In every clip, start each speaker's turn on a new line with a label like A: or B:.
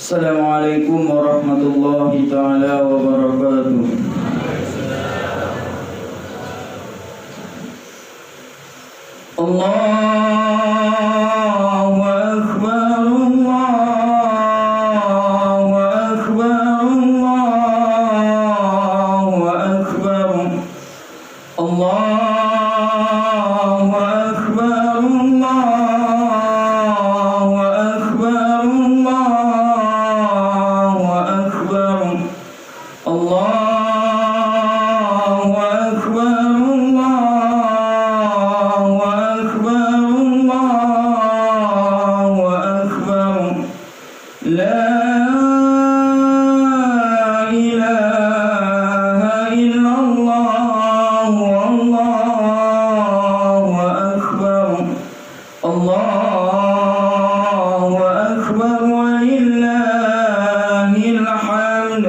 A: Assalamualaikum warahmatullahi ta'ala wabarakatuh. Allahu Akbar, Allahu Akbar, Allahu Akbar, Allahu Akbar, Allahu Akbar, Allahu Akbar, Allahu Akbar, Allahu Akbar, Allahu Akbar, La ilaha illallah, Allahu Akbar, Allahu Akbar, walillahil hamd.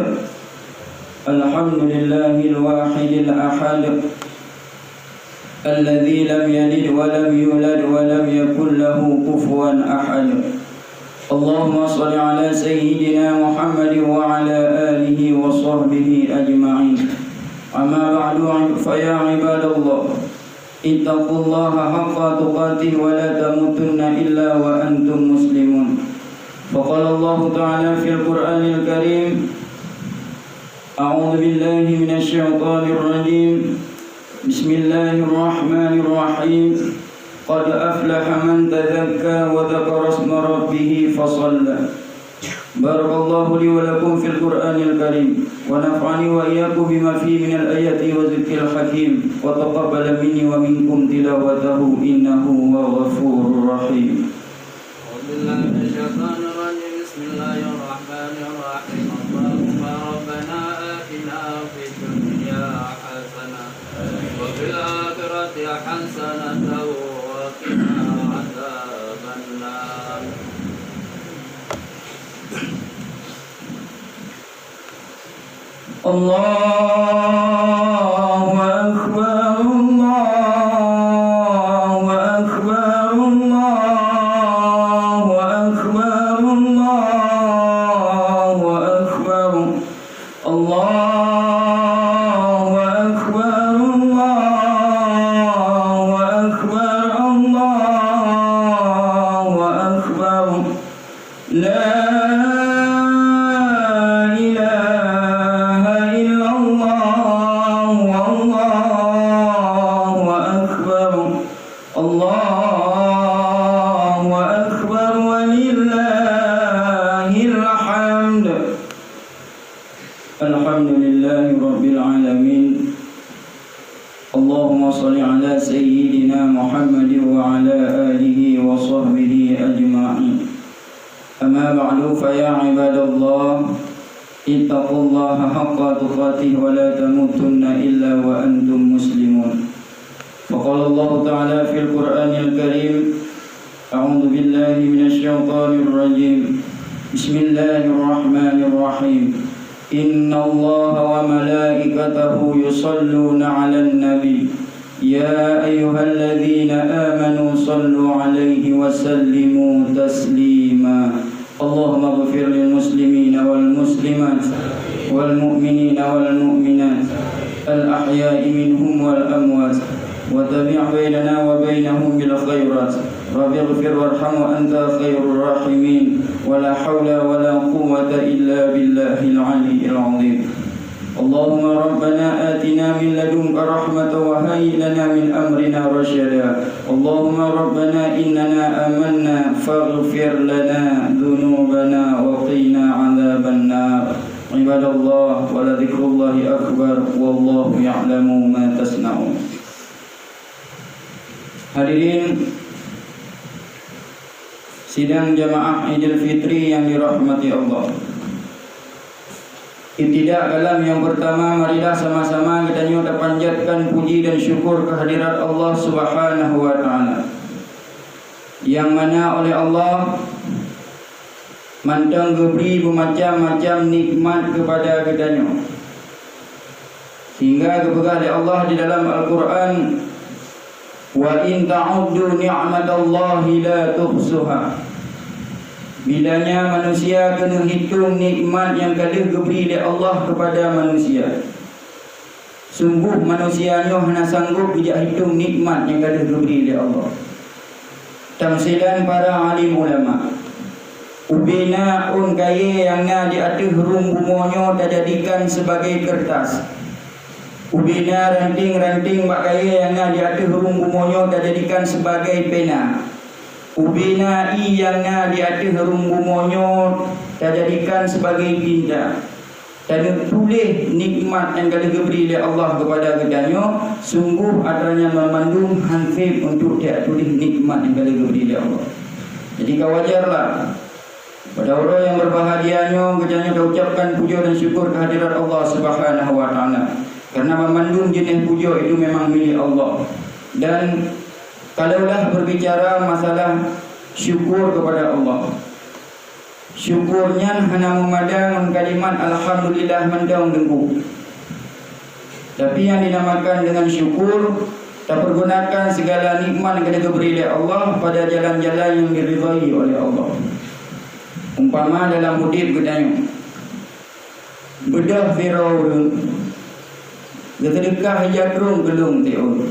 A: Alhamdulillahil wahidil ahad, alladzi lam yalid wa lam yulad wa lam yakul lahu kufuwan ahad. Allahumma shalli ala sayyidina Muhammad wa ala alihi wa sahbihi ajma'in. Amma ba'du, fa ya ibadallah, ittaqullaha haqqa tuqatih wa la tamutunna illa wa antum muslimun. Faqala Allah ta'ala fil Qur'anil Karim, a'udzu billahi minasy syaithanir rajim. Bismillahirrahmanirrahim. Qad aflaha man tadzakka wa dzakara isma rabbih fasalla. Barakallahu li wa lakum fil Qur'anil Karim wa nafa'ani wa iyyakum bima fihi minal ayati wa dzikril hakim wa taqabbala minni wa minkum tilawatahu innahu huwal ghafurur rahim.
B: A'udzubillahi minasyaitonir rajim. Bismillahirrahmanirrahim. Allahumma rabbana atina fid dunya hasanah wa fil akhirati hasanah wa qina adzabannar. Allahu Akbar, Allahu Akbar, Allahu Akbar, Allahu Akbar, Allahu Akbar, Allahu Akbar, Allahu Akbar, La Allahu Akbar, walillahil hamd. Alhamdulillahi rabbil alamin. Allahumma shalli ala sayyidina Muhammad wa ala alihi wa sahbihi ajma'in. Amma ba'du, fa ya ibadallah, ittaqullaha haqqa tuqatih wa la tamutunna illa wa antum muslimun. وقال الله تعالى في القرآن الكريم أعوذ بالله من الشيطان الرجيم بسم الله الرحمن الرحيم إن الله وملائكته يصلون على النبي يا أيها الذين آمنوا صلوا عليه وسلموا تسليما اللهم اغفر للمسلمين والمسلمات والمؤمنين والمؤمنات الأحياء منهم والأموات وتابع بيننا وبينهم بالخيرات رب اغفر وارحم وأنت خير الراحمين ولا حول ولا قوة إلا بالله العلي العظيم اللهم ربنا آتنا من لدنك رحمة وهيئ لنا من أمرنا رشدا اللهم ربنا إننا آمنا فاغفر لنا ذنوبنا وقنا عذاب النار عباد الله ولذكر الله أكبر والله يعلم ما تصنعون. Hadirin sidang jamaah Idul Fitri yang dirahmati Allah. Ibtidak kalam yang pertama, marilah sama-sama kita nyata panjatkan puji dan syukur kehadirat Allah Subhanahu wa taala. Yang mana oleh Allah mantang geberi bermacam-macam nikmat kepada kitanya. Sehingga kepada Allah di dalam Al-Qur'an, wa in ta'uddu ni'matallahi la tuhsuha. Bilanya manusia kena hitung nikmat yang kada diberi oleh Allah kepada manusia. Sungguh manusia nyoh hana sanggup bijak hitung nikmat yang kada diberi oleh Allah. Tamsilan para alim ulama. Ubina un kaya yang na di atas rum bumonyo dijadikan sebagai kertas. Ubina ranting-ranting bak kaya yang na di atas rum bumonyo dijadikan sebagai pena. Ubina i yang na di atas rum bumonyo dijadikan sebagai tinta. Dan tulis nikmat yang kada diberi oleh Allah kepada kedanyo, sungguh adanya memandung hansib untuk dia tulis nikmat yang kada diberi oleh Allah. Jadi wajarlah pada orang yang berbahagianya kedanyo ucapkan puja dan syukur kehadirat Allah Subhanahu wa taala. Karena memandung jenis puja itu memang milik Allah. Dan kalaulah berbicara masalah syukur kepada Allah, syukurnya hanya memadang kalimat alhamdulillah mendaung dengku. Tapi yang dinamakan dengan syukur, tak pergunakan segala nikmat yang diberi oleh Allah pada jalan-jalan yang diridhai oleh Allah. Umpama dalam mudib gedanya bedah Firaun gedekah jakrung gelung teun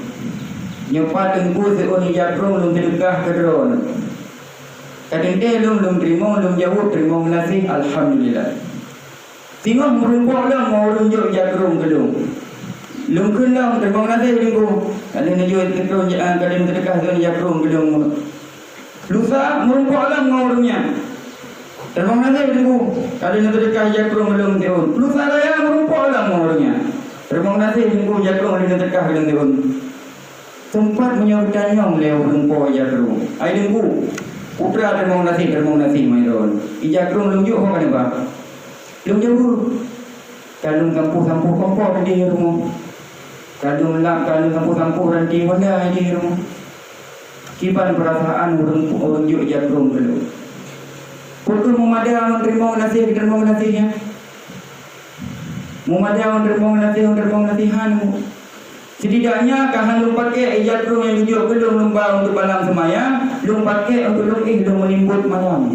B: nyepat engku teun jakrung lum gedekah kedron kadang dia lum terima lum jauh terima menasih alhamdulillah tengok merumpok lah mau runjuk jakrung gelung lum kenang terima menasih lingku kadang dia kedron kadang gedekah teun jakrung gelung lusa merumpok lah mau runya terima kasih tunggu. Kali nak dekat jakrung belum teun. Lu saya merumpok lah ngornya. Terima kasih tunggu jakrung kali nak dekat belum teun. Tempat menyertanya meleu merumpok jakrung. Ai tunggu. Putra terima kasih mai don. I jakrung belum jauh kan ba? Belum jauh. Kalau kampung-kampung kompor di rumah. Kalau melak kalau kampung-kampung ranti mana di rumah. Kiban perasaan orang jauh jakrung belum. Pukul memadai terima menasihnya. Memadai terima menasihanmu. Setidaknya kahan lu pakai jakrung yang duduk belum lembah untuk balang semaya, lu pakai untuk lu melimbut malam.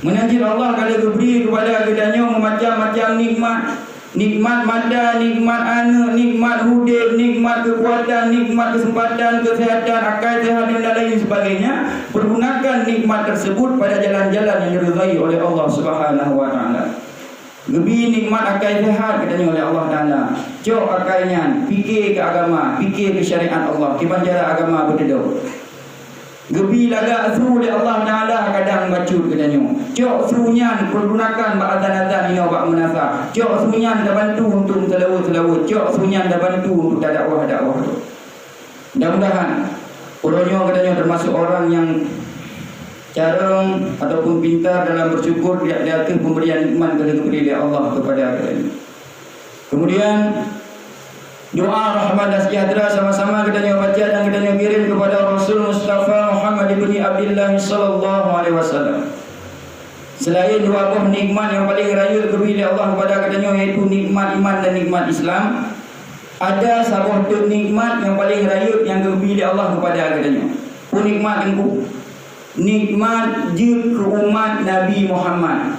B: Menanjir Allah kalau diberi kepada kedanyo macam-macam nikmat. Nikmat mada, nikmat anak, nikmat hudib, nikmat kekuatan, nikmat kesempatan, kesehatan, akal sehat dan lain sebagainya. Pergunakan nikmat tersebut pada jalan-jalan yang diridhai oleh Allah Subhanahu wa taala. Gebi nikmat akal sehat katanya oleh Allah Taala. Cok akalnya fikir ke agama, fikir ke syariat Allah. Kiban cara agama berdedo. Gebi laga asru oleh Allah Taala kadang bacut katanya. Cok sunya pergunakan ba'adzan-adzan ini bak menasa. Cok sunya dah bantu untuk selawat-selawat. Cok sunya dah bantu untuk dakwah-dakwah. Mudah-mudahan orangnya katanya termasuk orang yang carang ataupun pintar dalam bersyukur di atas pemberian nikmat yang diberi oleh Allah kepada kita. Kemudian doa rahmat dan sejahtera sama-sama kita baca dan kita kirim kepada Rasul Mustafa Muhammad bin Abdullah sallallahu alaihi wasallam. Selain dua buah nikmat yang paling raya diberi oleh Allah kepada kita yaitu nikmat iman dan nikmat Islam, ada sebuah nikmat yang paling raya yang diberi oleh Allah kepada kita. Pun nikmat itu nikmat jil ke umat Nabi Muhammad.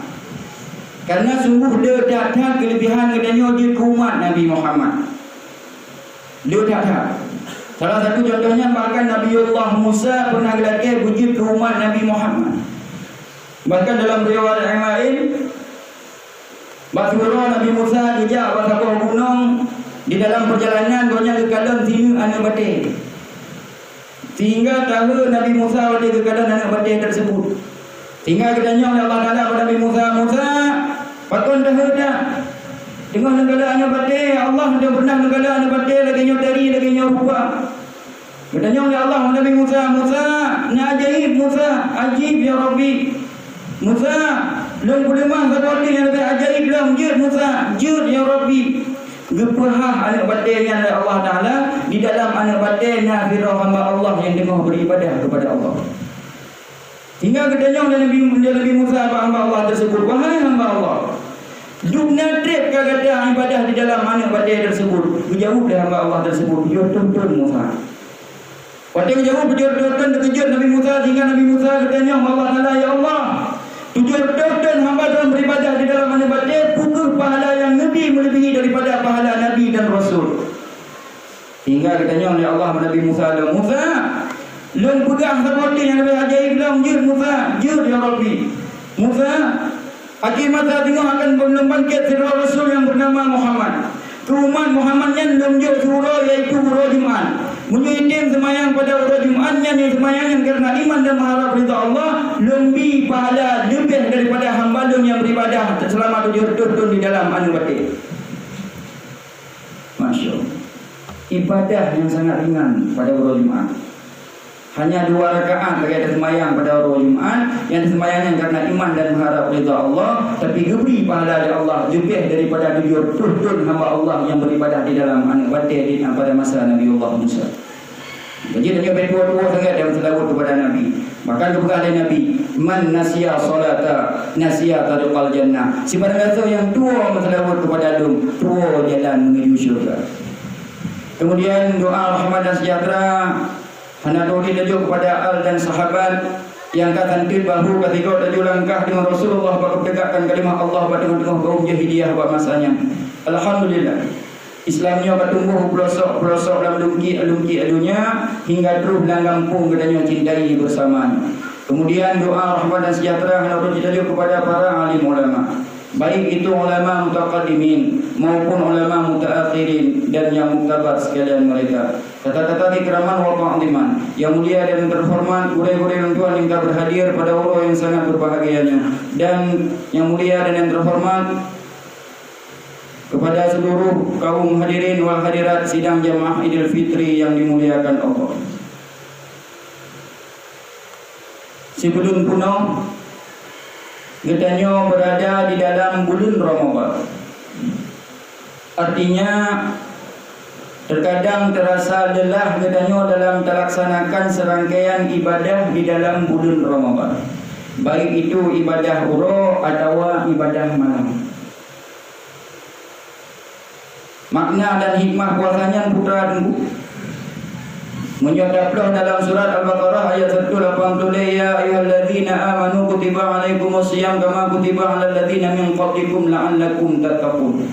B: Karena sungguh dia datang kelebihan kedanya jil ke umat Nabi Muhammad. Dia datang. Salah satu contohnya bahkan Nabiullah Musa pernah gelakir wujud ke umat Nabi Muhammad. Bahkan dalam riwayat yang lain, Basurah Nabi Musa dijak ke gunung. Di dalam perjalanan banyak kekalan sini anak batik. Sehingga tahu Nabi Musa pada keadaan anak batik tersebut. Sehingga katanya oleh Allah Taala kepada Nabi Musa, Musa, patut tahu tak? Dengan negara anak batik, Allah dah pernah negara anak batik lagi nyotari lagi nyorupa. Katanya oleh Allah Nabi Musa, Musa, ni ajaib Musa, ajib ya Rabbi. Musa, belum boleh mah satu yang lebih ajaib lah, jud Musa, jud ya Rabbi. Gepahah anak batinnya oleh Allah Ta'ala di dalam anak batinnya firah hamba Allah yang tengah beribadah kepada Allah. Hingga katanya oleh Nabi Musa hamba Allah tersebut, wahai hamba Allah, dukna trip kata ibadah di dalam anak batin tersebut. Berjauh dari hamba Allah tersebut. Dia tuntun Musa. Waktu jauh berjauh terkejut Nabi Musa. Sehingga Nabi Musa katanya Allah Ta'ala, ya Allah, Tujuan dan hamba dalam beribadah di dalam mana batin, pukul pahala yang Nabi melebihi daripada pahala Nabi dan Rasul. Hingga katanya oleh Allah Nabi Musa, Musa, lun pegang seperti yang lebih ajaib bilang, jud Musa, jud ya Rabbi. Musa, akhir masa tengok akan bangkit seorang Rasul yang bernama Muhammad. Umat Muhammad yang lumjur surah iaitu surah Jumaat. Menyitim semayang pada surah Jumaat yang semayang kerana iman dan mengharap ridha Allah, lebih pahala lebih daripada hamba yang beribadah selama 7 tahun di dalam anu batin. Masya Allah. Ibadah yang sangat ringan pada surah Jumaat. Hanya 2 rakaat bagi ada semayang pada hari Jumaat yang disemayangkan karena iman dan mengharap ridha Allah, tapi diberi pahala dari Allah lebih daripada 7 tahun hamba Allah yang beribadah di dalam anak batin pada masa Nabi Allah Musa. Jadi dia berdoa sangat dan selawat kepada Nabi. Bahkan kepada oleh Nabi, man nasiya salata nasiya tariqal jannah. Si pada yang tua selawat kepada Adam, tua jalan menuju syurga. Kemudian doa rahmat dan sejahtera Hana dodi laju kepada al dan sahabat yang kata nanti bahu ketika laju langkah dengan Rasulullah bagi tegakkan kalimah Allah pada tengah kaum jahiliyah buat masanya. Alhamdulillah. Islamnya bertumbuh pelosok dalam lumki adunya hingga terus langgampung kedanya cintai bersamanya. Kemudian doa rahmat dan sejahtera hana dodi laju kepada para alim ulama. Baik itu ulama mutaqaddimin maupun ulama mutaakhirin dan yang muktabar sekalian mereka. Kata-kata ikraman wa ta'ziman yang mulia dan terhormat gurih-gurih dan Tuhan yang berhadir pada orang yang sangat berbahagianya, dan yang mulia dan yang terhormat kepada seluruh kaum hadirin wal hadirat sidang jamaah Idul Fitri yang dimuliakan Allah. Sebelum puno katanya berada di dalam bulan Ramadan. Artinya terkadang terasa lelah katanya dalam melaksanakan serangkaian ibadah di dalam bulan Ramadan. Baik itu ibadah uruk atau ibadah malam. Makna dan hikmah puasanya putra tunggu. Menyatakan dalam surat Al-Baqarah ayat 180, ya ayyuhalladzina amanu kutiba alaikumusiyam kama kutiba alal ladzina min qablikum la'allakum tattaqun.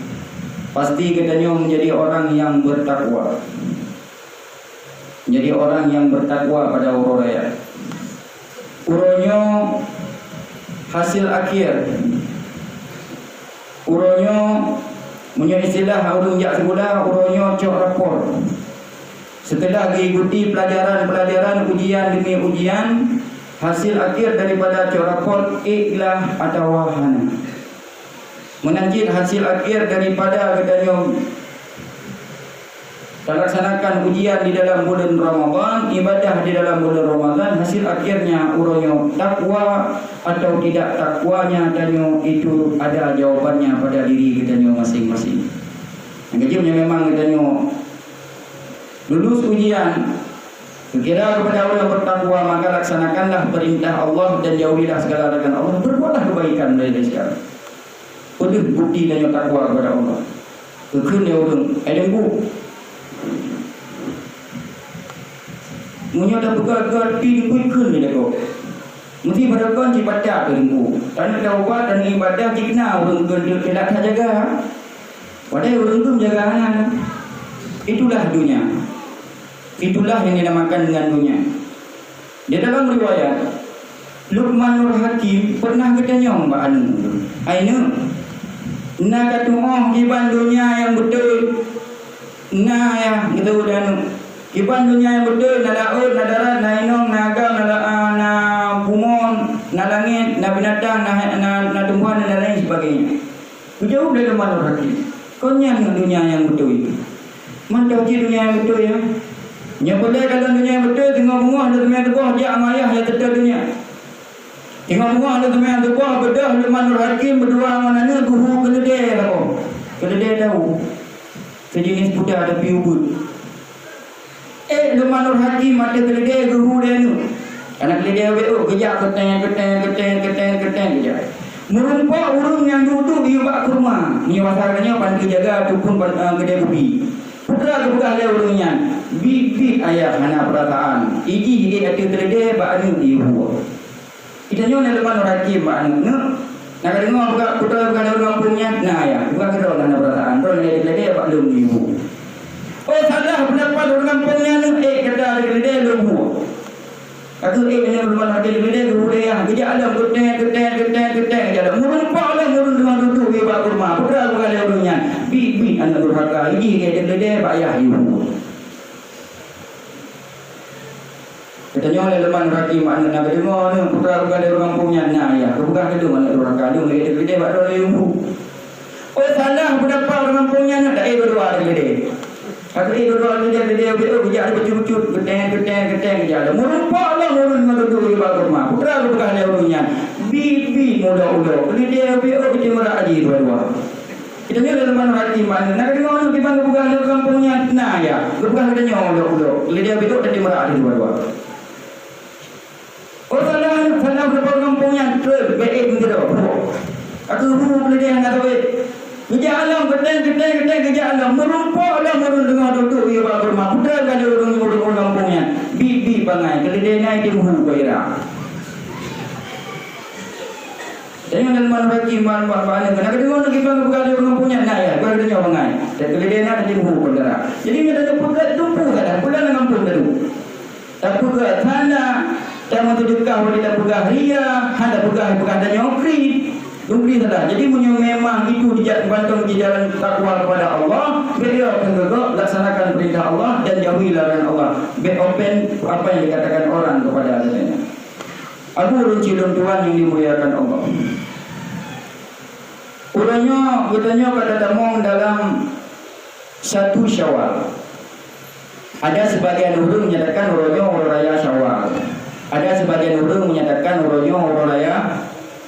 B: Pasti katanya menjadi orang yang bertakwa. Menjadi orang yang bertakwa pada urut raya. Urutnya hasil akhir. Urutnya punya istilah urung jak sekolah, urutnya cok rapor. Setelah diikuti pelajaran-pelajaran, ujian demi ujian, hasil akhir daripada cok rapor ikhlas atau wahana. Menanjit hasil akhir daripada katanya terlaksanakan ujian di dalam bulan Ramadan, ibadah di dalam bulan Ramadan, hasil akhirnya urutnya takwa atau tidak takwanya katanya itu ada jawabannya pada diri katanya masing-masing. Yang kecilnya memang katanya lulus ujian, kira kepada Allah bertakwa, maka laksanakanlah perintah Allah dan jauhilah segala larangan Allah. Berbuatlah kebaikan dari sekarang. Udah bukti dan takwa kepada Allah. Kekun dia orang, ada bu. Munya dah begal-begal tinggi kekun dia kau. Mesti pada kau ibadah tinggu. Tanpa taubat dan ibadah jikna orang gendut tidak jaga. Padahal orang tu menjaga anak. Itulah dunia. Itulah yang dinamakan dengan dunia. Di dalam riwayat Luqmanul Hakim pernah katanya Mbak Anu, Ainu nak katuh kiban dunia yang betul. Nah ya gitu dan kiban dunia yang betul, na daun, na darat, na inong, na agam, na bumon, na langit, na binatang, na tumbuhan dan lain sebagainya. Jauh dari Luqmanul Hakim. Kau nyang dunia yang betul itu. Mantap je dunia yang betul ya. Yang boleh dalam dunia yang betul, tengok bunga ada teman tebuah jak amayah yang tetap dunia. Tengok bunga ada teman tebuah bedah Luqmanul Hakim berdua manana guhu keledai tahu. Keledai tahu. Sejenis budak tapi ubud. Luqmanul Hakim ada keledai guhu dia tu. Anak keledai WO kejap keteng kejap. Merumpak urung yang duduk di bak kurma. Ni masalahnya panti jaga ataupun kedai kopi. Putra kebuka dia urungnya. Bibi ayah hana perasaan. Iji hati keledai bak anu ibu. Kita nyo na leman rakim makna. Nak dengar buka putra bukan orang kampungnya. Nah ya, bukan kedua nak perasaan. Ron lede pak lum ibu. Oh salah pendapat orang kampungnya ni kata lede lumbu. Aku ini rumah hati lede guru dia. Kerja ada keteng jalan. Murun pak lah murun dengan duduk di bak rumah. Putra bukan orangnya. Bi anak durhaka. Ini lede pak ayah ibu. Katanya oleh leman raki makna nak dengar ni putra bukan orang kampungnya. Nah ya, bukan kedua anak durhaka. Dia lede pak orang ibu. Oh salah pendapat orang kampungnya nak dah berdua lede. Aku dua dia kerja ada becut keteng jalan. Murun pak lah murun dengan duduk di bak rumah. Putra bukan orangnya. Bi muda-muda. Beli dia kerja murah haji dua-dua. Kita ni leman hati mana. Nak dengar orang kita bukan orang kampungnya. Nah ya, bukan katanya muda-muda. Beli dia kerja murah haji dua-dua. Oh salah berapa orang kampungnya. Baik begitu. Aku beli dia nak tahu. Kerja alam keteng kerja alam merumpak lah murun dengar duduk di bawah rumah. Putra kan ada orang kampungnya. Bi bangai kalau dia naik dia muhu bayar. Jangan leman bagi man mana nak dengar lagi bang bukan ada orang kampungnya. Nah ya, kau ada nyawa bangai. Dan kalau dia naik dia muhu bayar. Jadi kita ada putra tumpu kan. Putra nak kampung dulu. Tak putra sana. Tak mahu dekah boleh tak pegah ria. Ada pegah ada nyokri. Dungri salah. Jadi memang itu dijak bantung di jalan takwa kepada Allah. Beliau akan gegak laksanakan perintah Allah dan jauhi larangan Allah. Be open apa yang dikatakan orang kepada adanya. Aku urun cilung Tuhan yang dimuliakan Allah. Urunnya pada tamong dalam 1 Syawal. Ada sebagian urun menyatakan urunnya urun raya Syawal. Ada sebagian urun menyatakan urunnya urun raya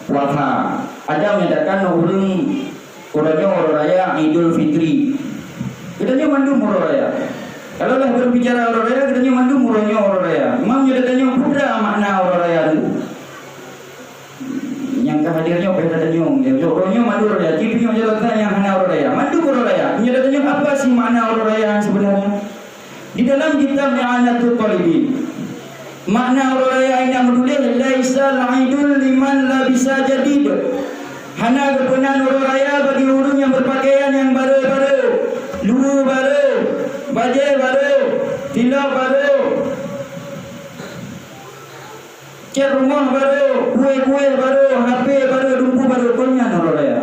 B: Wadha. Ada menyatakan urunnya orang raya Idul Fitri. Katanya mandu orang raya. Kalau lah berbicara orang raya, katanya mandu urunnya orang raya. Imam menyatakannya putra makna orang raya itu. Yang kehadirnya apa katanya? Urunnya mandu orang raya. Cipinya menyatakan yang hana orang raya. Mandu orang raya. Menyatakannya apa sih makna orang raya yang sebenarnya? Di dalam kitab I'anatul Talibin. Makna orang raya ini yang menulis laisal aidul liman labisa jadid. Hana kebenaran orang raya bagi urun yang berpakaian yang baru-baru, lugu baru, baju baru, tilau baru, cat rumah baru, kue baru, HP baru, lumpu baru. Punya orang raya.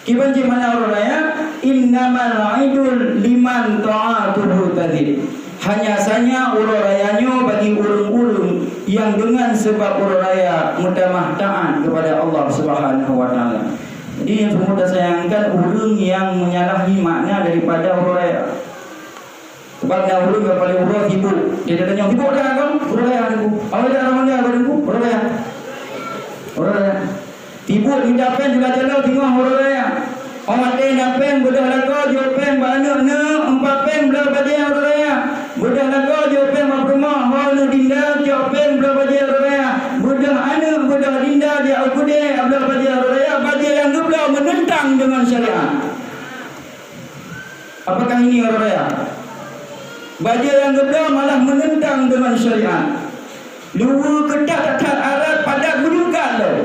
B: Kibanci mana orang raya? Innamal aidul liman ta'atuhu tadid. Hanya saja urun rayanya bagi urun-urun yang dengan sebab urun raya mudah taat kepada Allah Subhanahu wa taala. Jadi yang semua dah sayangkan urun yang menyalahi makna daripada urun raya. Sebab dah urun yang paling urun hibur. Dia tanya hibur dah kau? Urun raya aku. Awak dah ramai dah aku urun raya. Urun raya. Hibur di dapen juga jalan tengah urun raya. Orang teh dapen bedah lagu jopen banyak ne 4 pen belah baju urun raya. Budak lagu jopen mak rumah hal dinda jopen belah baju urun raya. Budak anak budak dinda dia ukude belah baju urun raya. Baju yang belah menentang dengan syariat. Apakah ini urun raya? Baju yang belah malah menentang dengan syariat. Luwu ketat arat padat bujukan loh.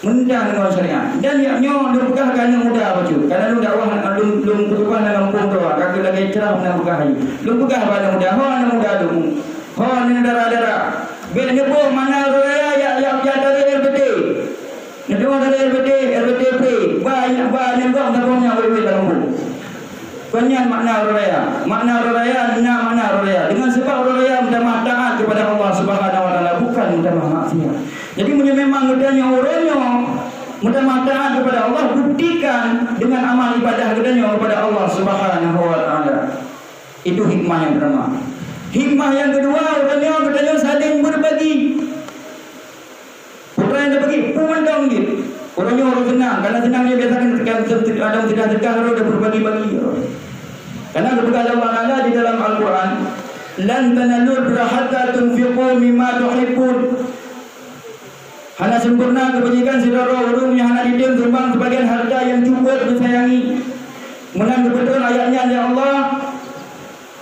B: Menentang dengan syariat. Dan yang dia pegah kerana muda baca. Kerana lu dakwah belum berubah dalam kampung doa. Kaki lagi cerah nak pegah hari. Lu pegah pada muda. Ho anak muda tu. Ho ni darah-darah. Bila ni boh mana raya yang dari RBT. Ni dengar dari RBT free. Banyak gong tapunya boleh dalam buku. Banyak makna raya. Makna raya, makna raya. Dengan sebab raya mudah taat kepada Allah Subhanahu wa taala, bukan mudah maksiat. Jadi memang mudahnya orangnya mudah taat kepada Allah, buktikan dengan amal ibadah kedanya kepada Allah Subhanahu wa taala. Itu hikmah yang pertama. Hikmah yang kedua, orangnya katanya saling berbagi. Putra yang berbagi, pemandang gitu. Orangnya orang senang. Karena senang dia biasakan ada tidak sedekah kalau dia berbagi-bagi. Karena berkata Allah Taala di dalam Al-Quran, lan tanalul birra hatta tunfiqu mimma tuhibbun. Hana sempurna kebajikan saudara urung yang hana didim sumbang sebagian harta yang cukup disayangi. Menang betul ayatnya ya Allah.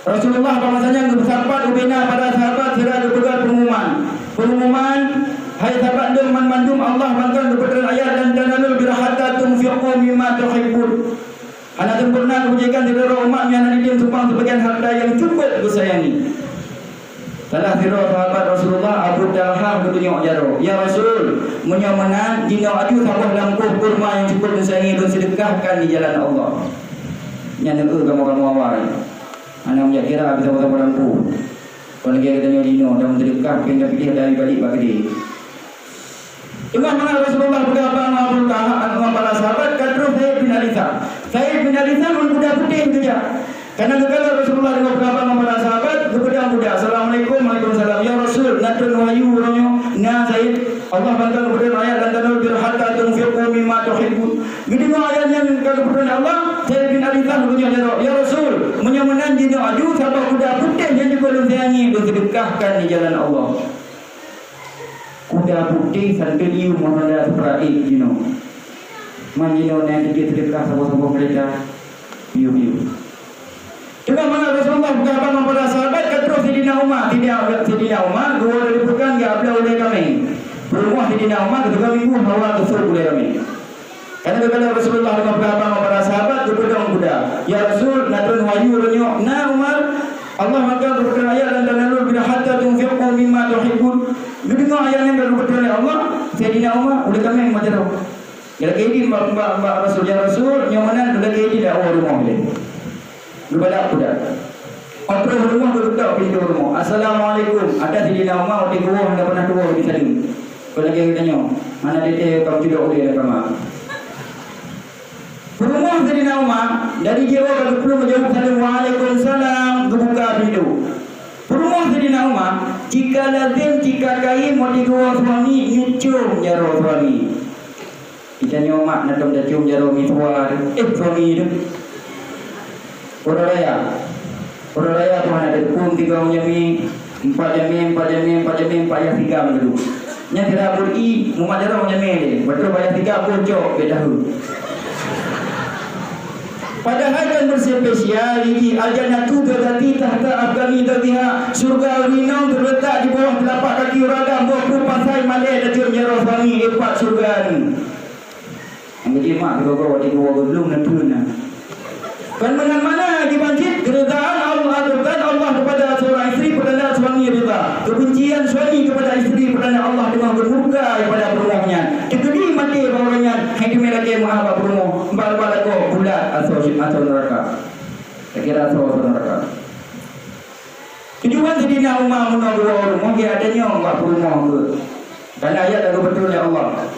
B: Rasulullah bahasanya bersahabat ubina para sahabat kira berpegang pengumuman hai sahabat dem mandum Allah bangkan berpegang ayat dan tanalul birahata tunfiqu mimma tuhibbun. Anak sempurna kebajikan di dalam umat yang ada di tumpang sebagian harta yang cukup disayangi. Salah satu sahabat Rasulullah Abu Talha bertanya jaro, ya Rasul, menyomanan dino adu sabah lampu kurma yang cukup disayangi dan sedekahkan di jalan Allah. Nya neu kamu awal. Anak menjak kira bisa sabah lampu. Kalau dia katanya dino dan sedekah pindah pilih dari balik bagi. Cuma mana Rasulullah berkata Abu Talha para sahabat kadru Sayyid bin Alisa budak putih saja. Karena kala Rasulullah dengan berkata para sahabat budak-budak. Assalamualaikum waalaikumsalam. Ya Rasul, natun wahyu ronyo na Sayyid Allah bangkan kepada ayat dan tanul birhatta tunfiqu mimma tuhibbun. Gini ayat yang kepada Allah, Sayyid bin Alisa bertanya ya Rasul, menyomanan dino adu sabab budak putih yang juga sayangi bersedekahkan di jalan Allah. Kuda putih sambil iu mengenai sepraik dino. Manjino yang sedekah sama-sama mereka piu-piu. Juga mana Rasulullah berkata kepada sahabat kata Sayyidina Umar, Sayyidina Umar dua dari bukan enggak ada oleh kami. Rumah Sayyidina Umar ketika minggu hawa kesur oleh kami. Karena kepada Rasulullah berkata kepada sahabat kuda. Ya Rasul, natun wahyu runyo na Umar Allah maka berkata ayat dan tanalul bila hatta tunfiqu mimma tuhibbun. Begitu ayat yang berkata oleh Allah, Sayyidina Umar oleh kami yang majarah. Kalau kini mbak Rasul ya Rasul nyomanan sudah kini dah awal rumah boleh. Kepada kuda. Apa rumah berdekat pintu rumah. Assalamualaikum. Ada di dalam rumah di gua dah pernah tua di sana. Kalau kita tanya, mana dia kau tidak boleh dah kamar. Rumah di dalam rumah dari Jawa kalau perlu menjawab Waalaikumsalam buka pintu. Rumah di dalam rumah jika lazim jika kai mau di gua suami nyucum jaro suami. Kita nyomak nak dah cium jaro mituar suami itu. Orang raya pun ada pun 3 jami 4 jami payah 3 dulu. Nya kira buri mumat jaro jami ni. Betul payah 3 bocok ke dahu. Padahal kan berspesial ini al-jannatu tadati tahta afgani tadiha surga rinau terletak di bawah telapak kaki ragam buah pasai malai dan cium jaro suami empat surga ni. Jadi mak kau di bawah belum natuna. Kan mana di masjid keridaan Allah kepada seorang isteri perdana suami rida. Kebencian suami kepada isteri perdana Allah dengan bermurka kepada rumahnya. Kedui mati orangnya hingga mereka maha berumur bal-bal ko bulat atau neraka. Kira atau neraka. Tujuan Sayyidina Umar menawar rumah dia adanya orang berumur ke. Dan ayat ada betul ya Allah.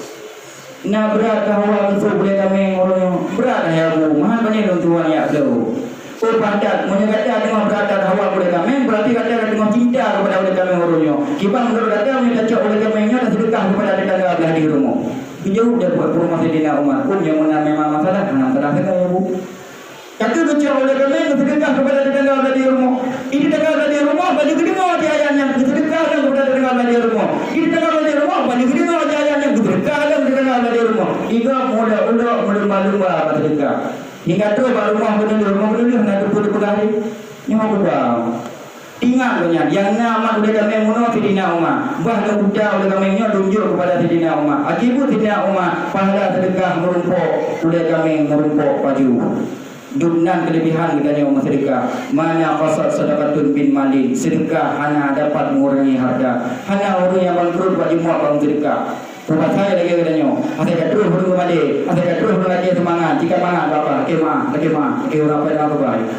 B: Na berat hawa itu boleh kami orang berat ya bu mahal banyak tuan ya bu. Oh pantat menyegata dengan berat hawa boleh kami berarti kata dengan cinta kepada oleh kami orangnya. Kita menurut kata menyatakan oleh kami nya sedekah kepada tetangga belah di rumah. Jauh dari rumah Sayyidina Umar pun yang mana memang masalah antara kita ya bu. Kata kecil oleh kami sedekah kepada tetangga belah di rumah. Ini tetangga belah di rumah baju kedua dia ayatnya sedekah kepada tetangga belah di rumah. Ini tetangga belah di rumah baju kedua dia ayatnya sedekah di rumah. Iga muda-muda lumba-lumba sedekah. Hingga tu baru rumah benda hendak tu hari. Ni mau berdoa. Ingat banyak yang nama oleh kami muno Sayyidina Umar. Bahkan budak oleh kami nya tunjuk kepada Sayyidina Umar. Akibat Sayyidina Umar pahala sedekah merumpuk oleh kami merumpuk baju. Dunan kelebihan katanya umat sedekah. Mana qasad sedekatun bin mali. Sedekah hanya dapat mengurangi harga. Hanya orang yang bangkrut bagi muat bang sedekah. Tempat saya lagi katanya, saya terus huruf balik, saya terus lagi semangat, jika semangat apa, kemah, orang apa baik.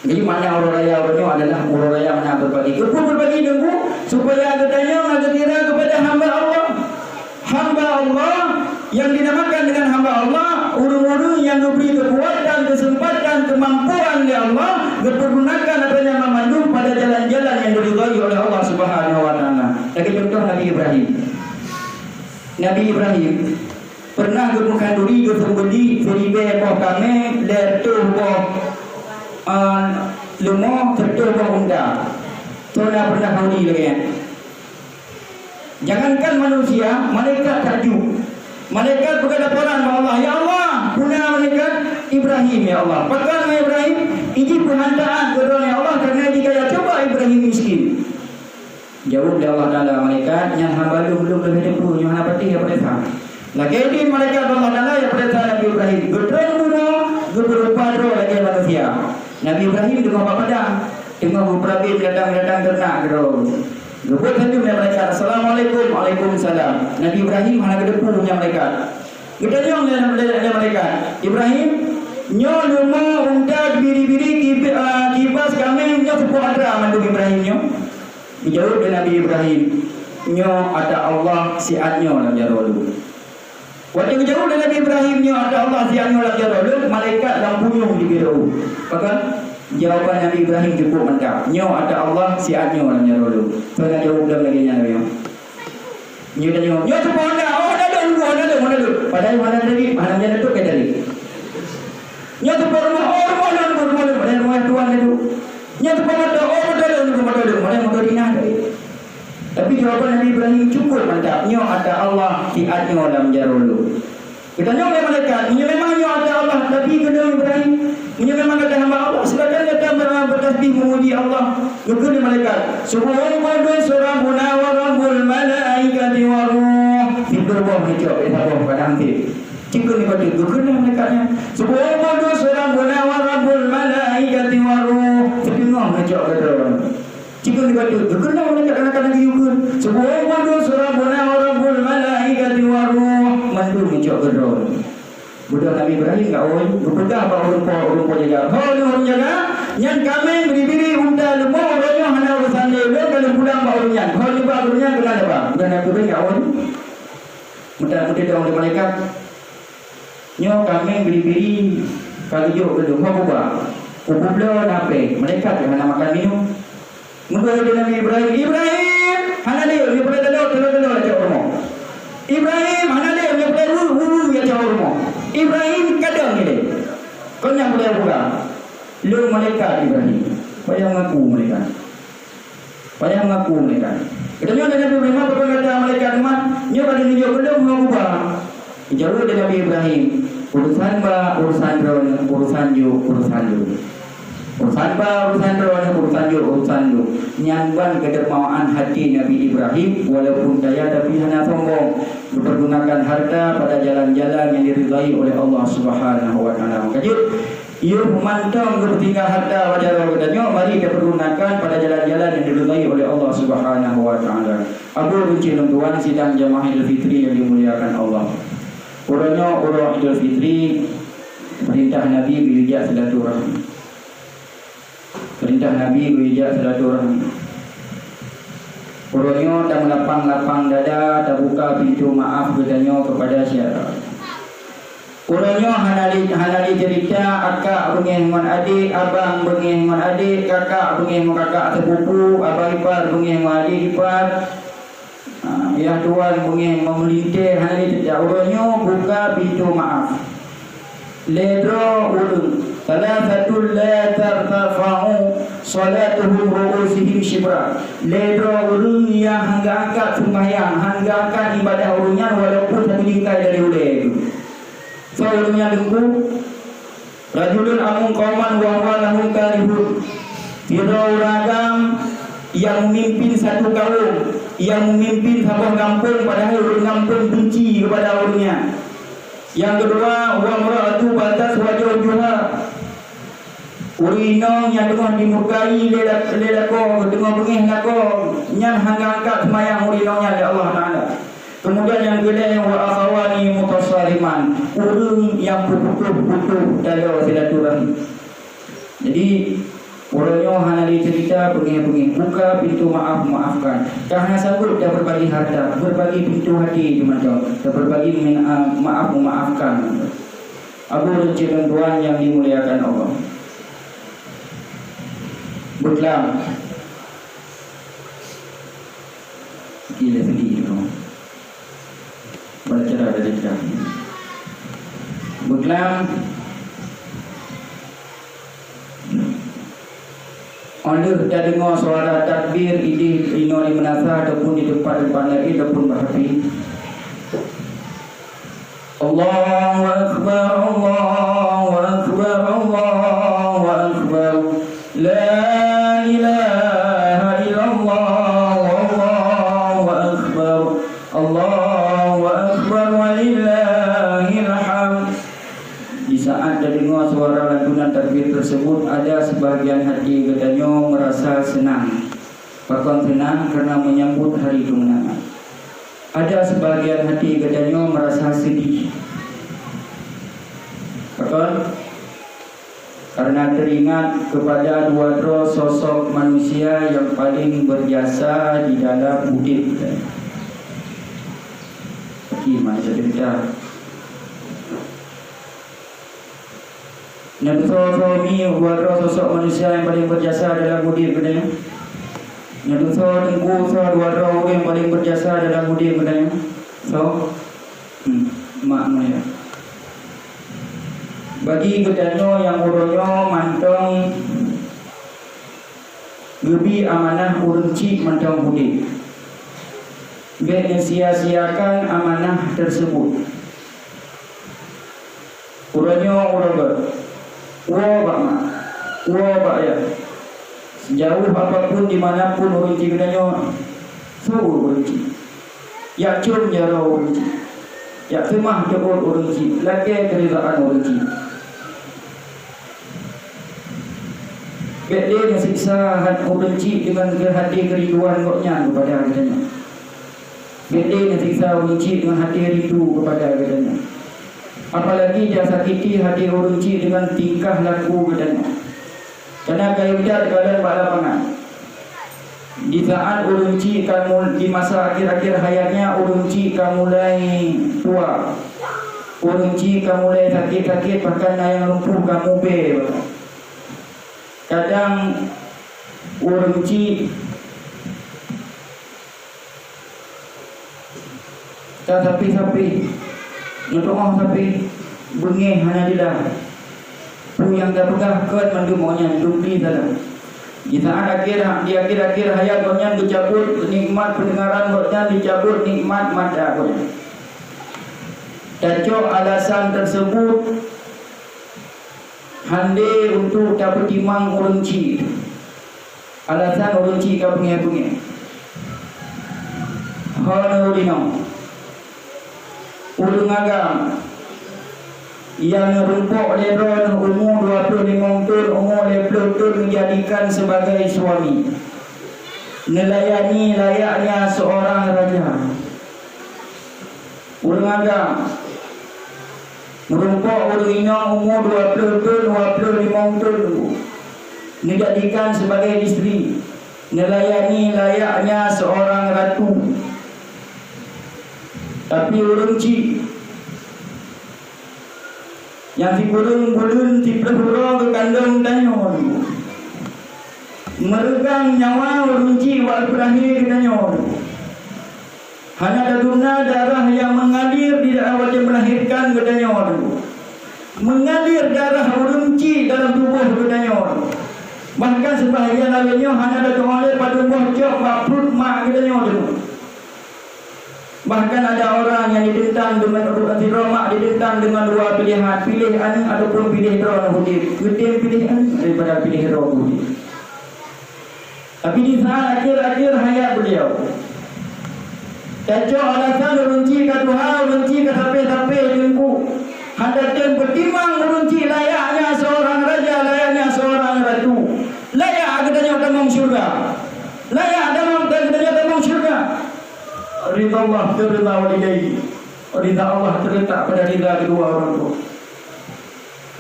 B: Jadi mana orang raya orangnya adalah orang raya mana berbagi. Kau berbagi dengan supaya katanya ada kira kepada hamba Allah yang dinamakan dengan hamba Allah, urung-urung yang diberi kekuatan, kesempatan, kemampuan oleh Allah, dipergunakan adanya memandu pada jalan-jalan yang diridhai oleh Allah Subhanahu wa taala. Lagi contoh Nabi Ibrahim. Nabi Ibrahim pernah gemukan duri gesembeli seribe boh kami letuh boh lemah tertuh boh undang. Sudah pernah haudi lagi. Jangankan manusia, malaikat takjub. Malaikat berkata laporan kepada Allah, ya Allah, guna malaikat Ibrahim ya Allah. Pakan Ibrahim Ini perhantaan kepada Allah kerana jika ya coba Ibrahim miskin. Jawab dia Allah Taala malaikat yang hamba belum lebih depu yang hamba pati ya perintah. Lagi di malaikat Allah Taala ya perintah Nabi Ibrahim. Gedreng dulu, berupa roh lagi manusia. Nabi Ibrahim dengan apa padang, dengan beberapa datang ternak gerong. Gebut saja malaikat. Assalamualaikum, waalaikumsalam. Nabi Ibrahim hana depu yang malaikat. Kita nyong dia malaikat. Ibrahim nyo lumah unta biri-biri kibas kami nyo sepuh ada mandu Ibrahim nyo. Dijawab oleh Nabi Ibrahim, nyo ada Allah siatnyo dalam jarolu. Waktu dijawab oleh Nabi Ibrahim, nyo ada Allah siatnyo dalam jarolu, malaikat dalam bunyung di biru. Maka jawaban Nabi Ibrahim cukup mantap. Nyo ada Allah siatnyo dalam jarolu. Saya jawab dalam lagi nyo. Nyo dan nyo sepuh ada. Oh ada. Padahal mana tadi, mana dia tu ke tadi. Nya tu rumah padahal rumah tuan itu. Nya tu mana dina tadi. Tapi jawapan Nabi Ibrahim cukup mantap. Nyo ada Allah siatnyo dalam jarolu. Kita nyo malaikat, nyo memang nyo ada Allah, tapi kena Ibrahim, nyo memang ada hamba Allah. Silakan datang bertasbih memuji Allah. Kena malaikat. Subhanallah rabbuna wa rabbul malaikati wa ruh. Fitur bawah ni cok, bawah pada hampir. Cikgu ni pada kena malaikatnya. Subhanallah rabbuna wa rabbul malaikati wa ruh. Setengah ni cok kata orang. Cikgu ni pada kena malaikat anak-anak lagi juga. Subhanallah rabbuna wa rabbul malaikati wa ruh. Mandu ni cok kata orang. Budak Nabi Ibrahim kat orang, berpedah bahawa rumput jaga. Orang jaga, yang kami beri-beri unta lemah, orangnya hanya urusan dia, kalau pulang bahawa orangnya. Kalau jumpa orangnya, kena ada apa? Budak Nabi Ibrahim kat orang. Mudah-mudah dia orang malaikat. Nyo kami beri-beri, kalau juk ke rumah buka. Ubuh belah nape, malaikat yang hanya makan minum. Mudah dia Nabi Ibrahim, hanya dia boleh telur cak rumah. Ibrahim, hanya dia boleh wuru ya cak rumah. Ibrahim kadang ni kau yang boleh buka. Lu malaikat Ibrahim. Payah mengaku malaikat. Kita nyo Nabi Ibrahim apa kata malaikat rumah? Nyo pada ni belum mengubah. Jauh dari Nabi Ibrahim. Urusan ba, urusan drone, urusan ju. Urusan ba, urusan drone, urusan ju. Nyamban kedermawaan hati Nabi Ibrahim walaupun daya tapi hanya sombong. Mempergunakan harta pada jalan-jalan yang diridai oleh Allah Subhanahu wa taala. Makanya ia memantang kepentingan harta wajar katanya mari kita pergunakan pada jalan-jalan yang diridai oleh Allah Subhanahu wa taala. Abu Ruci tuan sidang jamaah Idul Fitri yang dimuliakan Allah. Orangnya orang Idul Fitri perintah Nabi bijak silaturahmi. Orangnya tak melapang-lapang dada, tak buka pintu maaf katanya kepada siapa. Orangnya hanali cerita akak bengih dengan adik, abang bengih dengan adik, kakak bengih dengan kakak sepupu, abang ipar bengih dengan adik ipar. Yang tuan bengih memelintir hanali cerita. Orangnya buka pintu maaf. Ledro ulun. Salah satu la tarfa'u salatuhum ru'usihim shibra. Ledro ulun yang hangga angkat sembahyang, hangga angkat ibadah ulunnya walaupun satu jengkai dari ulun itu. So ulunnya lengku. Rajulun amun qauman wa huwa lahum karihun. Firau ragam yang memimpin satu kaum, yang memimpin sebuah kampung padahal ulun kampung benci kepada ulunnya. Yang kedua, wa mar'atu batas wajhuha. Urinong yang tengah dimurkai lelako tengah bengih lako nyan hangga angkat semayang urinongnya oleh Allah Taala. Kemudian yang kedua wa akhawani mutasariman, urung yang putus-putus dalam silaturahmi. Jadi orangnya hanali cerita bengih-bengih buka pintu maafkan. Karena sanggup dia berbagi harta, berbagi pintu hati teman-teman, dia berbagi maafkan. Abu Ruci dan tuan yang dimuliakan Allah. Beklam. Gila sedih tu. Baca dari kita. Beklam. Anda dah dengar suara takbir ini di menasa ataupun di tempat-tempat lain ataupun berhati. Allahu Akbar, Allahu Akbar, Allahu Akbar. La ilaha illallah wallahu akbar. Allahu akbar walillahil hamd. Di saat dia dengar suara lantunan takbir tersebut, ada sebahagian hati katanya merasa senang. Bahkan senang kerana menyambut hari kemenangan. Ada sebahagian hati katanya merasa sedih. Bahkan karena teringat kepada dua sosok manusia yang paling berjasa di dalam hidup kita. Bagaimana cerita? Nabi SAW ni dua sosok manusia yang paling berjasa dalam hidup kita. Nabi SAW tengku dua orang yang paling berjasa dalam hidup kita. So, makna ya. Bagi kedanyo yang uronyo mantong gebi amanah urunci mantong budi. Biar sia-siakan amanah tersebut. Uronyo uroga. Uwa ya. Sejauh apapun dimanapun urunci kedanyo sebuah urunci. Ya cum jaro urunci. Ya semah jebol urunci. Lagi kerizaan urunci. Dia mensiksa hati benci dengan hati kerinduan koknya kepada katanya. Dia mensiksa benci dengan hati rindu kepada katanya. Apalagi dia sakiti hati benci dengan tingkah laku katanya. Karena kaidah keadaan lapangan. Di saat benci kamu di masa akhir-akhir hayatnya benci kamu mulai tua. Benci kamu mulai sakit-sakit bahkan yang lumpuh kamu be. Kadang urunci tak sapi ngedoong sapi bengih hanya dilah yang dah pegah kan mandu maunya dupli dalam di saat akhir hayat kornya dicabut nikmat pendengaran kornya dicabut nikmat mata kornya. Dacok alasan tersebut hande untuk dapat timang urunci. Alasan urunci ka punya. Hono dino. Ulung agam. Yang rumpuk ledron umur 25 tahun, umur 20 tahun menjadikan sebagai suami. Melayani layaknya seorang raja. Ulung agam. Merumpuk orang ini umur 20 tahun, 25 tahun dijadikan sebagai isteri. Melayani layaknya seorang ratu. Tapi orang cik yang si burung-burung si peluru ke kandung tanya meregang nyawa orang cik waktu berakhir tanya hanya ada guna darah yang mengalir di awal dia melahirkan katanya orang. Mengalir darah urunci dalam tubuh katanya. Bahkan sebahagian lainnya hanya ada mengalir pada bocok perut mak katanya orang. Bahkan ada orang yang ditentang dengan mak ditentang dengan dua pilihan, pilih anu ataupun pilih roh hudib. Kita pilih anu daripada pilih roh hudib. Tapi di saat akhir-akhir hayat beliau Kacau alasan urunci ke Tuhan, urunci ke sampai-sampai jengku. Hadatin bertimang urunci layaknya seorang raja, layaknya seorang ratu. Layak katanya tamam syurga. Layak katanya tamam syurga. Ridha Allah terletak walidayhi. Ridha Allah terletak pada ridha kedua orang tua.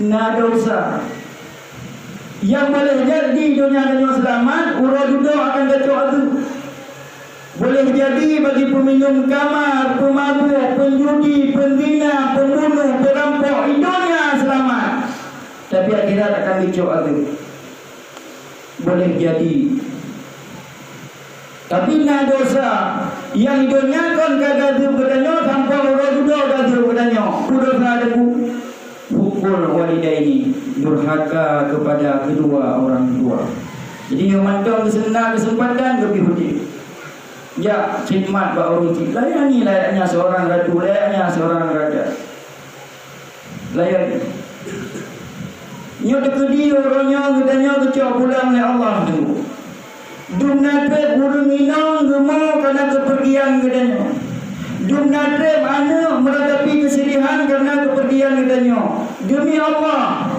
B: Nah dosa yang boleh jadi dunia dan selamat, urut dunia akan kacau itu. Boleh jadi bagi peminum kamar, pemabuk, penjudi, penzina, pembunuh, perampok, hidupnya selamat. Tapi akhirat akan dicok itu. Boleh jadi. Tapi nak dosa yang hidupnya kan kagak berdanyo tanpa urut dunia kagak berdanyo. Udah ada pukul walidaini, durhaka kepada kedua orang tua. Jadi yang mantap kesenang kesempatan lebih hudi. Ya, khidmat ba'uruti. Layani layaknya seorang ratu, layaknya seorang raja. Layani. Nyo tekedi orangnya katanya kecok pulang Allah.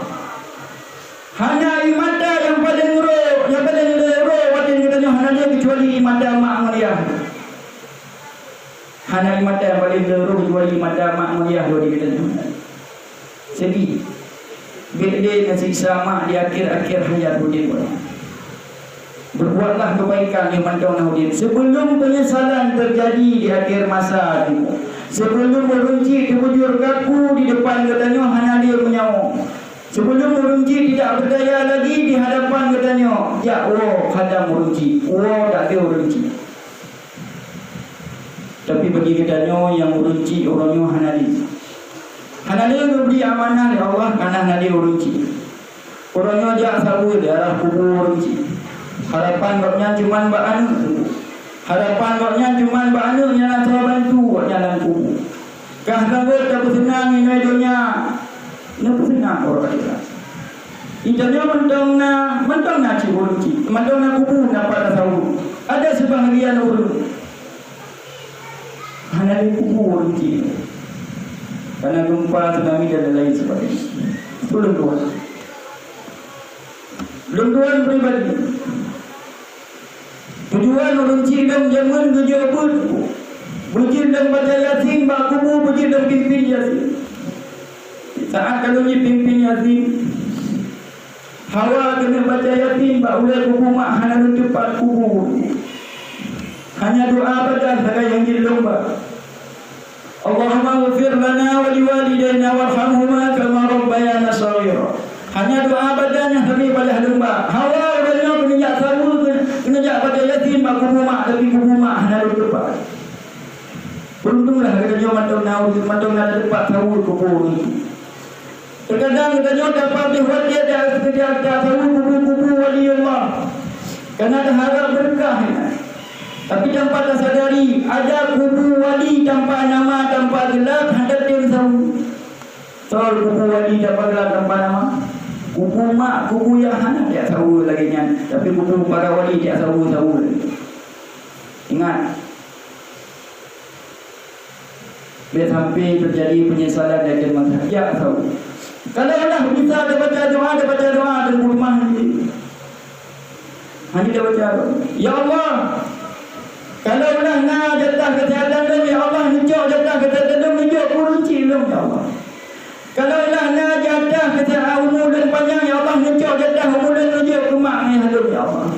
B: Hanya imada yang paling roh, yang paling roh watin katanya hanya kecuali imada mak Maria. Hanya imada yang paling roh kecuali imada mak Maria dua katanya. Sedih. Bila kasih sama di akhir-akhir hayat Hudin. Berbuatlah kebaikan yang mandang Hudin sebelum penyesalan terjadi di akhir masa itu. Sebelum merunci terbujur kaku di depan katanya hanya dia menyawang. Sebelum merunci tidak berdaya lagi di hadapan katanya, ya Allah hadam merunci, Allah tak ada merunci. Tapi bagi katanya yang merunci orangnya hanali. Hanali beri amanah ya Allah karena hanali merunci. Orangnya jak sabu di arah kubur merunci. Harapan baknya cuma mbak anu. Harapan baknya cuma mbak anu yang nak saya bantu buat jalan kubur. Kah kabut tak senang ini dunia. Kenapa senang orang kita? Idanya mentang na ciburunci, mentang na kubu na pada tahu. Ada sebahagian orang hanya di kubu urunci. Karena gempa, tsunami dan lain sebagainya. Itu lengkuan. Lengkuan pribadi. Tujuan urunci dan zaman kejabut. Bujir dan baca yasin, bak kubu bujir dan pimpin yasin. Saat kalau ni pimpin yasin, Hawa kena baca yasin, bak ulai kubu mak hana cepat kubu. Hanya doa baca sebagai yang jadi lomba. Allahumma ghfir lana wa liwalidayna warhamhuma kama rabbayana shaghira. Hanya doa badannya tapi pada lomba. Hawa ulainya kena jak sabu, kena jak baca yasin, bak kubu mak tapi kubu mak hana cepat. Beruntunglah katanya mandong nak cepat tahu kubu ni. Terkadang katanya dapat lewat dia dah tahu kubu-kubu wali Allah. Kerana ada harap berkah. Tapi tanpa tersadari ada kubu wali tanpa nama, tanpa gelar, hendak dia tahu. Soal kubu wali tanpa gelar, tanpa nama. Kubu mak, kubu yang hana dia tahu lagi nya. Tapi kubu para wali dia tahu. Ingat. Bila sampai terjadi penyesalan dan kelemahan, dia tahu. Kalau Allah bisa ada baca doa dan rumah ini. Hanya dia baca doa. Ya Allah, kalau Allah nak jatah kesihatan dan ya Allah nujuk jatah kesihatan dan nujuk kurunci belum ya Allah. Kalau Allah nak jatah kesihatan umur dan panjang ya Allah nujuk jatah umur dan nujuk rumah ni hadir ya Allah.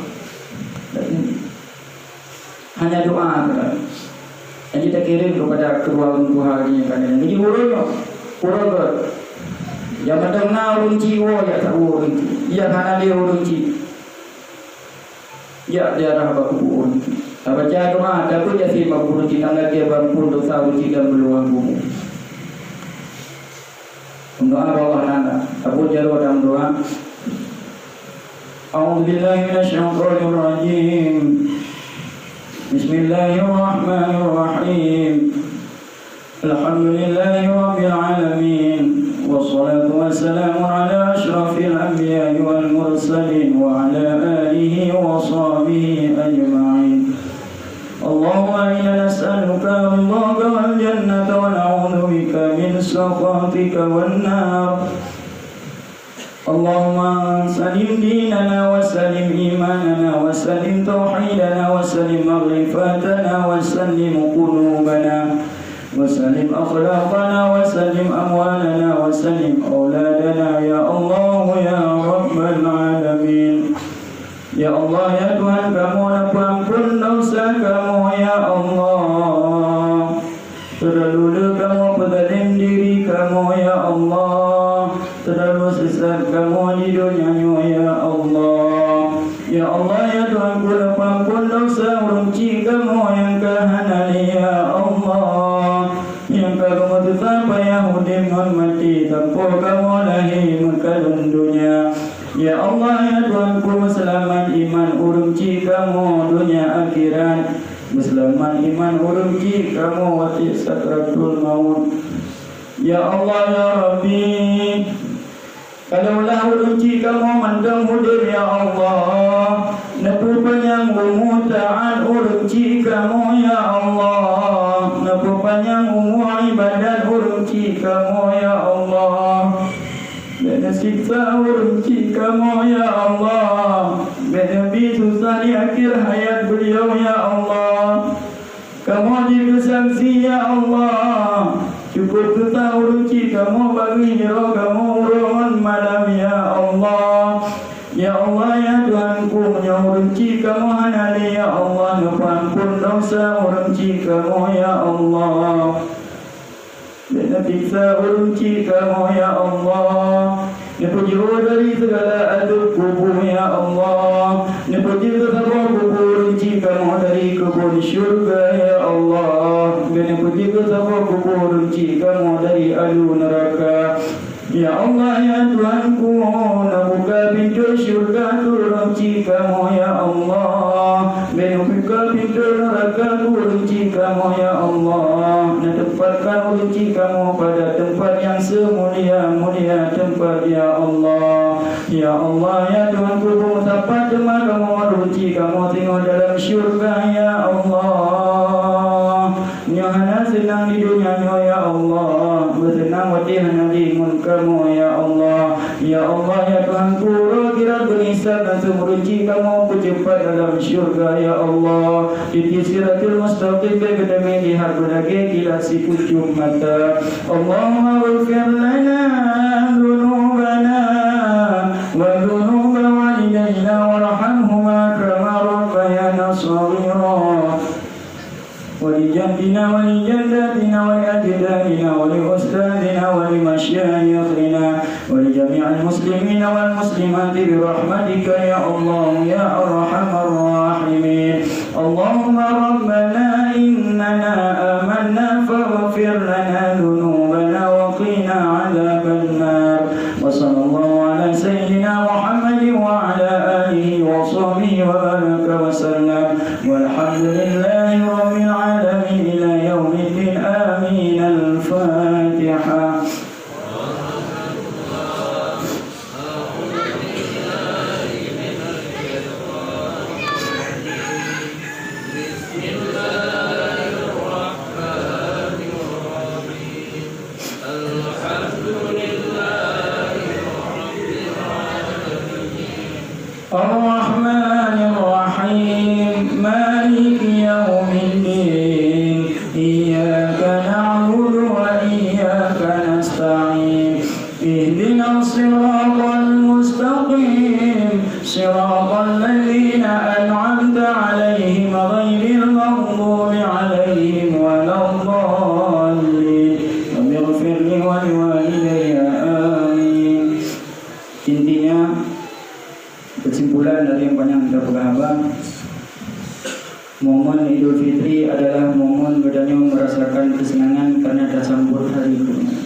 B: Hanya doa saja. Jadi kita kirim kepada kedua orang tua ini kan. Jadi urutnya, yang mendengar urunci, ya tak urunci. Ya karena dia urunci. Ya dia arah baku urunci. Baca doa, takut dia si baku urunci. Tangga dia bangkul dosa urunci dan beluang bumi. Doa bawah nanda. Takut jauh dalam doa. A'udzubillahi minasyaitonirrajim. Bismillahirrahmanirrahim. Alhamdulillahi rabbil alamin. Wassalatu wassalamu ala asyrafil anbiya'i wal mursalin wa ala alihi wa sahbihi ajma'in. Allahumma inna nas'aluka ridhaka wal jannata wa na'udzu bika min sakhatika wan nar. Allahumma salim dinana wa salim imanana wa salim tauhidana wa salim maghrifatana wa salim qulubana wa salim akhlaqana wa salim amwalana wa salim auladana ya Allah ya Rabbal alamin. Ya Allah ya Tuhan kamu ampun dosa kamu ya Allah. Terlalu kamu berzalim diri kamu ya Allah. Terlalu sesat kamu di dunia ya Allah. Ya Allah ya Tuhan ampun dosa urunci kamu yang kehanali ya Allah. Yang kamu sampai Yahudi mati tanpa kamu lahir mengkalun dunia. Ya Allah ya Tuhan selamat iman urunci kamu dunia akhirat. Selamat iman urunci kamu wati sakratul maut. Ya Allah ya Rabbi, kalaulah urunci kamu mandang hudir ya Allah. Nabu panjang umur ta'an urunci kamu ya Allah. Nabu panjang umur ibadat urunci kamu ya Allah.
A: kamu ya Allah. Nabi susah di akhir hayat beliau ya Allah. Kamu jadi saksi ya Allah. Cukup kita uruci kamu bagi hero kamu urungan malam ya Allah. Ya Allah ya Tuhanku, yang uruci kamu hanali ya Allah. Ngapampun dosa uruci kamu ya Allah. Dan bisa uruci kamu ya Allah. Nepujul dari segala aduk kubur ya Allah. Nepujul segala kubur uruci kamu dari kubur syurga ya Allah. Dan nepujul segala kubur uruci kamu dari alu neraka. Ya Allah ya Tuhanku, buka pintu syurga uruci kamu ya Allah. Dan buka pintu neraka uruci kamu ya Allah. Dan tempatkan uruci kamu pada tempat yang semulia-mulia tempat ya Allah. Ya Allah ya Tuhanku, betapa demak kamu uruci kamu tengok dalam syurga ya Allah. Nyahana senang di dunia ya Allah. Bersenang wati hana di kamu ya Allah. Ya Allah ya Tuhanku, kira benisab dan semuruci kamu bercepat dalam syurga ya Allah. Di siratul mustaqim berkedemi di hargulagi kila si pucuk mata. Allahumma ghafir lana dhunubana wa dhunuba walidayna warhamhuma kama rabbayana shaghira. ولجدنا ولجداتنا ولأجدادنا ولأستاذنا ولمشايخنا ولجميع المسلمين والمسلمات برحمتك يا الله يا أرحم الراحمين. اللهم ربنا إننا آمنا فاغفر لنا ذنوبنا وقنا عذاب النار. وصلى الله على سيدنا محمد وعلى آله وصحبه وبارك وسلم والحمد لله رب العالمين إلى يوم الدين آمين. الفاتحة. الرحمن الرحيم مالك يوم الدين إياك نعبد وإياك نستعين اهدنا الصراط المستقيم صراط الذين أنعمت عليهم غير المغضوب عليهم ولا الضالين رب اغفر لي ولوالدي آمين. Intinya, kesimpulan dari yang banyak kita berabang, momen Idul Fitri adalah momen bedanya merasakan kesenangan karena tersambut hari kurnia.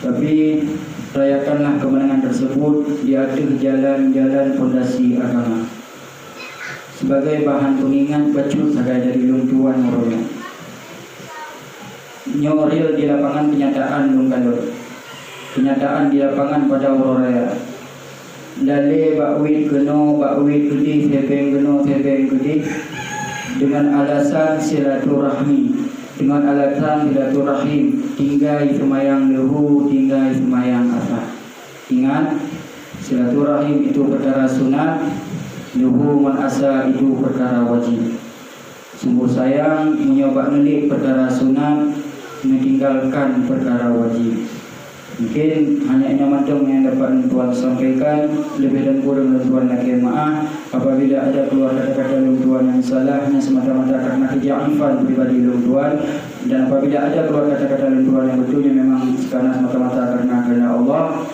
A: Tapi rayakanlah kemenangan tersebut di atas jalan-jalan fondasi agama sebagai bahan pengingat bacut sagai dari luntuan moronya. Nyoril di lapangan kenyataan lungkalor. Kenyataan di lapangan pada Uraya. Lale bakwit keno bakwit gede tebeng keno tebeng gede dengan alasan silaturahmi, dengan alasan silaturahim tinggal semayang lehu tinggal semayang asar. Ingat, silaturahim itu perkara sunat, lehu man asar itu perkara wajib. Sungguh sayang menyobak nelik perkara sunat, meninggalkan perkara wajib. Mungkin hanya ini macam yang dapat Tuhan sampaikan. Lebih dan kurang Tuhan lagi maaf apabila ada keluar kata-kata Tuhan yang salah hanya semata-mata karena kejaifan pribadi Tuhan, dan apabila ada keluar kata-kata Tuhan yang betulnya memang karena semata-mata karena Allah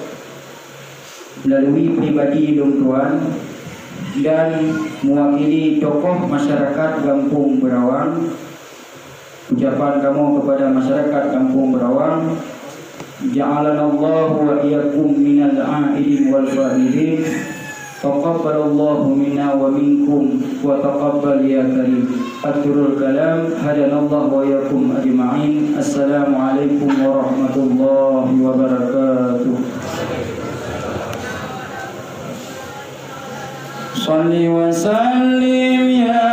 A: melalui pribadi Tuhan dan mewakili tokoh masyarakat Kampung Berawang. Ucapan kamu kepada masyarakat Kampung Berawang, ja'alanallahu wa iyyakum minal 'aidin wal fa'idin. Taqabbalallahu minna wa minkum wa taqabbal ya karim. Akhirul kalam, hadanallahu wa iyyakum ajma'in. Assalamualaikum warahmatullahi wabarakatuh. Salli wa sallim ya